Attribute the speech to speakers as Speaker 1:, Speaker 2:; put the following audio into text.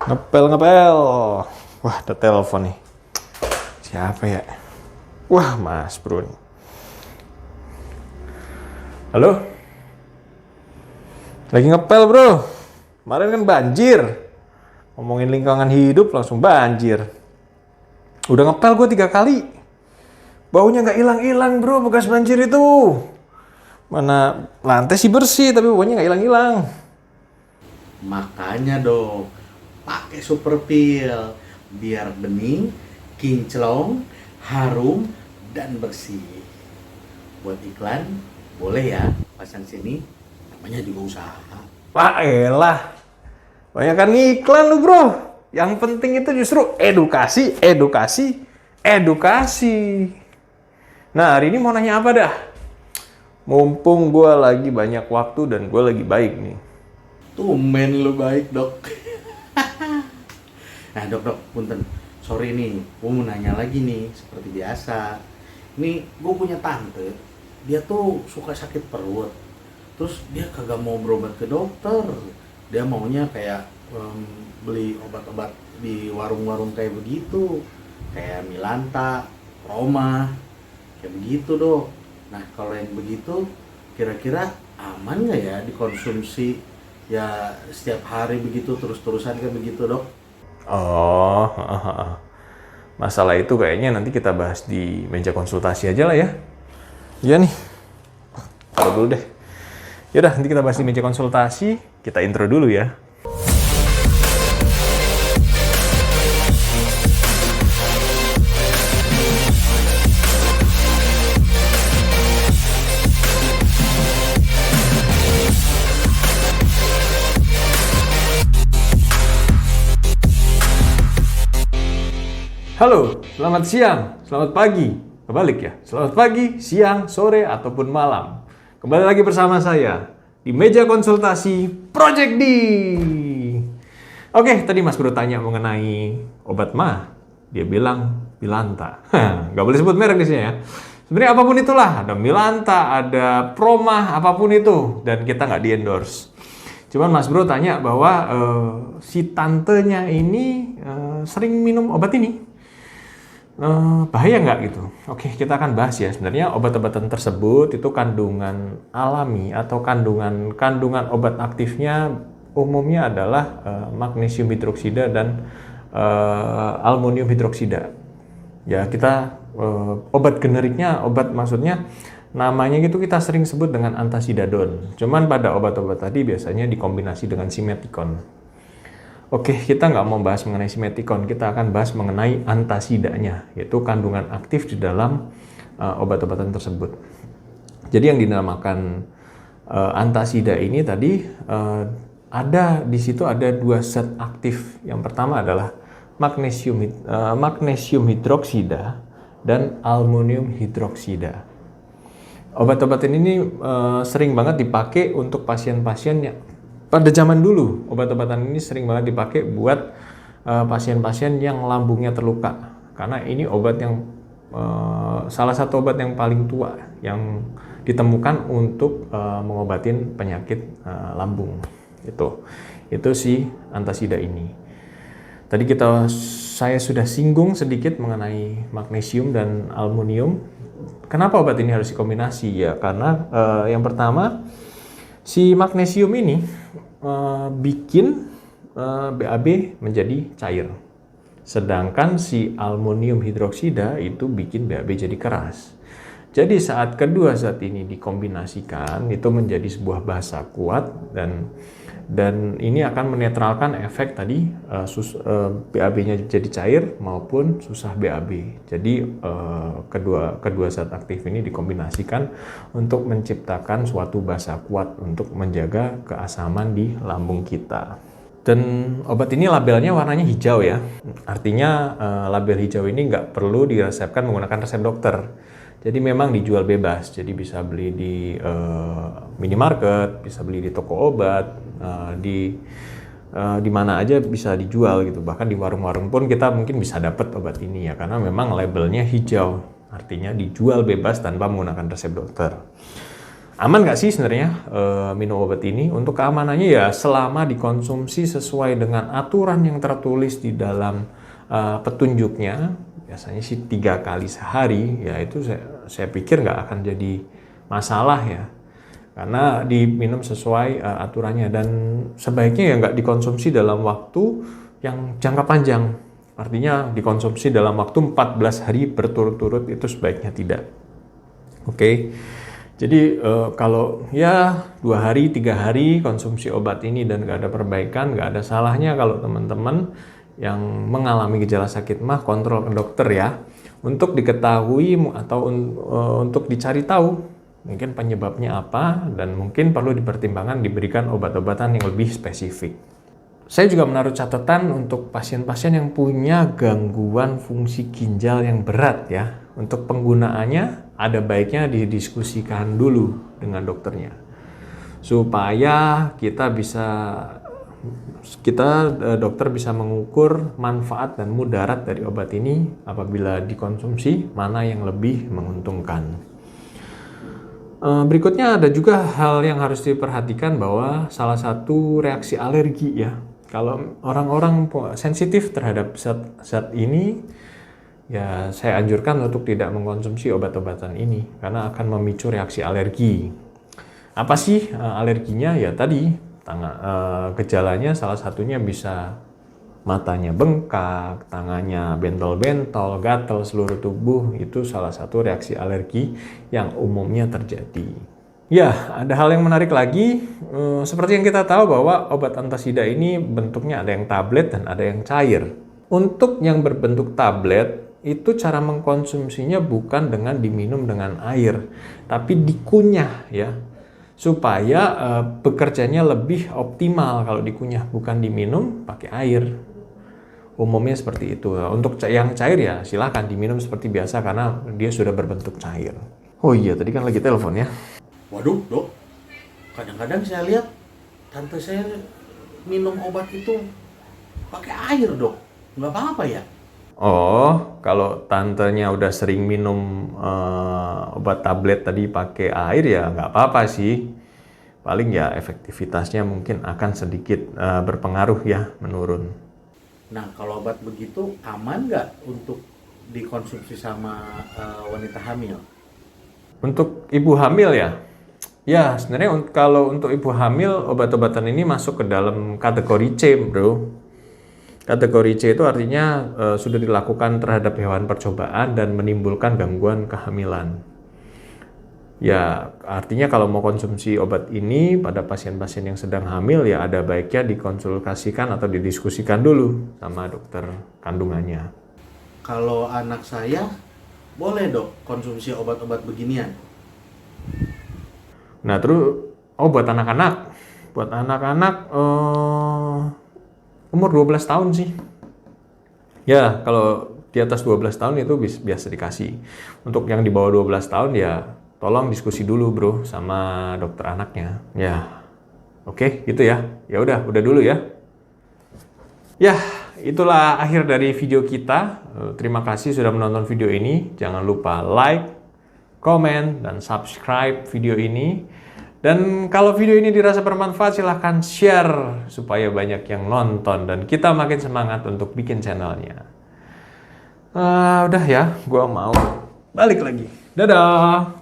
Speaker 1: Ngepel ngepel. Wah, ada telepon nih. Siapa ya? Wah, Mas Bro nih. Halo? Lagi ngepel, Bro. Kemarin kan banjir. Ngomongin lingkungan hidup langsung banjir. Udah ngepel gue 3 kali. Baunya nggak hilang-hilang, Bro, bekas banjir itu. Mana lantai sih bersih, tapi baunya nggak hilang-hilang.
Speaker 2: Makanya dong, pakai Super Peel biar bening, kinclong, harum, dan bersih. Buat iklan, boleh ya pasang sini, namanya juga usaha.
Speaker 1: Wah, elah. Banyak kan ngiklan lu, Bro. Yang penting itu justru edukasi, edukasi, edukasi. Nah, hari ini mau nanya apa dah? Mumpung gue lagi banyak waktu dan gue lagi baik nih.
Speaker 2: Tumben lu baik, Dok. Nah, Dok, punten. Sorry nih, gue mau nanya lagi nih, seperti biasa. Ini gue punya tante, dia tuh suka sakit perut. Terus dia kagak mau berobat ke dokter. Dia maunya kayak beli obat-obat di warung-warung kayak begitu. Kayak Milanta, Roma, kayak begitu, Dok. Nah, kalau yang begitu, kira-kira aman nggak ya dikonsumsi ya setiap hari begitu terus-terusan kayak begitu, Dok?
Speaker 1: Oh, masalah itu kayaknya nanti kita bahas di meja konsultasi aja lah ya. Iya nih, taruh dulu deh. Yaudah, nanti kita bahas di meja konsultasi. Kita intro dulu ya. Halo, selamat siang, selamat pagi. Kebalik ya, selamat pagi, siang, sore, ataupun malam. Kembali lagi bersama saya di meja konsultasi Project D. Oke, tadi Mas Bro tanya mengenai obat mah. Dia bilang Milanta. Nggak boleh sebut merek di sini ya. Sebenarnya apapun itulah, ada Milanta, ada Promah, apapun itu. Dan kita nggak di-endorse. Cuman Mas Bro tanya bahwa si tantenya ini sering minum obat ini. Bahaya nggak gitu? Oke, kita akan bahas ya. Sebenarnya obat-obatan tersebut itu kandungan alami atau kandungan obat aktifnya umumnya adalah magnesium hidroksida dan aluminium hidroksida. Ya, kita obat generiknya, maksudnya namanya gitu kita sering sebut dengan antasidadon. Cuman pada obat-obat tadi biasanya dikombinasi dengan simeticon. Oke, kita nggak mau bahas mengenai simeticon, kita akan bahas mengenai antasidanya, yaitu kandungan aktif di dalam obat-obatan tersebut. Jadi yang dinamakan antasida ini tadi ada di situ ada 2 zat aktif. Yang pertama adalah magnesium hidroksida dan aluminium hidroksida. Obat-obatan ini sering banget dipakai untuk pasien-pasien yang pada zaman dulu, obat-obatan ini sering banget dipakai buat pasien-pasien yang lambungnya terluka. Karena ini obat yang salah satu obat yang paling tua yang ditemukan untuk mengobatin penyakit lambung. Itu si antasida ini. Tadi saya sudah singgung sedikit mengenai magnesium dan aluminium. Kenapa obat ini harus dikombinasi? Ya karena yang pertama, si magnesium ini bikin BAB menjadi cair. Sedangkan si aluminium hidroksida itu bikin BAB jadi keras. Jadi saat kedua zat ini dikombinasikan itu menjadi sebuah basa kuat dan ini akan menetralkan efek tadi BAB-nya jadi cair maupun susah BAB. Jadi kedua zat aktif ini dikombinasikan untuk menciptakan suatu basa kuat untuk menjaga keasaman di lambung kita. Dan obat ini labelnya warnanya hijau ya. Artinya label hijau ini nggak perlu diresepkan menggunakan resep dokter. Jadi memang dijual bebas, jadi bisa beli di minimarket, bisa beli di toko obat, di mana aja bisa dijual gitu. Bahkan di warung-warung pun kita mungkin bisa dapat obat ini ya, karena memang labelnya hijau, artinya dijual bebas tanpa menggunakan resep dokter. Aman nggak sih sebenarnya minum obat ini? Untuk keamanannya ya selama dikonsumsi sesuai dengan aturan yang tertulis di dalam petunjuknya, biasanya sih 3 kali sehari, ya itu saya pikir nggak akan jadi masalah ya. Karena diminum sesuai aturannya dan sebaiknya ya nggak dikonsumsi dalam waktu yang jangka panjang. Artinya dikonsumsi dalam waktu 14 hari berturut-turut itu sebaiknya tidak. Oke. Jadi kalau ya 2 hari, 3 hari konsumsi obat ini dan nggak ada perbaikan, nggak ada salahnya kalau teman-teman yang mengalami gejala sakit mah kontrol ke dokter ya, untuk diketahui atau untuk dicari tahu mungkin penyebabnya apa dan mungkin perlu dipertimbangkan diberikan obat-obatan yang lebih spesifik. Saya juga menaruh catatan untuk pasien-pasien yang punya gangguan fungsi ginjal yang berat ya. Untuk penggunaannya ada baiknya didiskusikan dulu dengan dokternya. Supaya dokter bisa mengukur manfaat dan mudarat dari obat ini apabila dikonsumsi, mana yang lebih menguntungkan. Berikutnya ada juga hal yang harus diperhatikan bahwa salah satu reaksi alergi ya. Kalau orang-orang sensitif terhadap zat ini, ya saya anjurkan untuk tidak mengkonsumsi obat-obatan ini karena akan memicu reaksi alergi. Apa sih alerginya? Ya tadi gejalanya salah satunya bisa matanya bengkak, tangannya bentol-bentol, gatal seluruh tubuh, itu salah satu reaksi alergi yang umumnya terjadi. Ya, ada hal yang menarik lagi, seperti yang kita tahu bahwa obat antasida ini bentuknya ada yang tablet dan ada yang cair. Untuk yang berbentuk tablet, itu cara mengkonsumsinya bukan dengan diminum dengan air, tapi dikunyah ya, supaya bekerjanya lebih optimal kalau dikunyah, bukan diminum pakai air. Umumnya seperti itu. Untuk yang cair ya silahkan diminum seperti biasa karena dia sudah berbentuk cair. Oh iya, tadi kan lagi telepon ya.
Speaker 2: Waduh, Dok. Kadang-kadang saya lihat tante saya minum obat itu pakai air, Dok. Nggak apa-apa ya?
Speaker 1: Oh, kalau tantenya udah sering minum obat tablet tadi pakai air ya nggak apa-apa sih. Paling ya efektivitasnya mungkin akan sedikit berpengaruh ya, menurun.
Speaker 2: Nah, kalau obat begitu aman nggak untuk dikonsumsi sama wanita hamil?
Speaker 1: Untuk ibu hamil ya sebenarnya kalau untuk ibu hamil obat-obatan ini masuk ke dalam kategori C, bro. Kategori C itu artinya sudah dilakukan terhadap hewan percobaan dan menimbulkan gangguan kehamilan. Ya, artinya kalau mau konsumsi obat ini pada pasien-pasien yang sedang hamil ya ada baiknya dikonsultasikan atau didiskusikan dulu sama dokter kandungannya.
Speaker 2: Kalau anak saya, boleh Dok konsumsi obat-obat beginian?
Speaker 1: Nah, terus buat anak-anak. Buat anak-anak umur 12 tahun sih. Ya, kalau di atas 12 tahun itu biasa dikasih. Untuk yang di bawah 12 tahun ya tolong diskusi dulu, bro, sama dokter anaknya. Ya. Oke, gitu ya. Ya udah dulu ya. Ya, itulah akhir dari video kita. Terima kasih sudah menonton video ini. Jangan lupa like, komen, dan subscribe video ini. Dan kalau video ini dirasa bermanfaat, silahkan share supaya banyak yang nonton dan kita makin semangat untuk bikin channelnya. Udah ya, gua mau balik lagi. Dadah!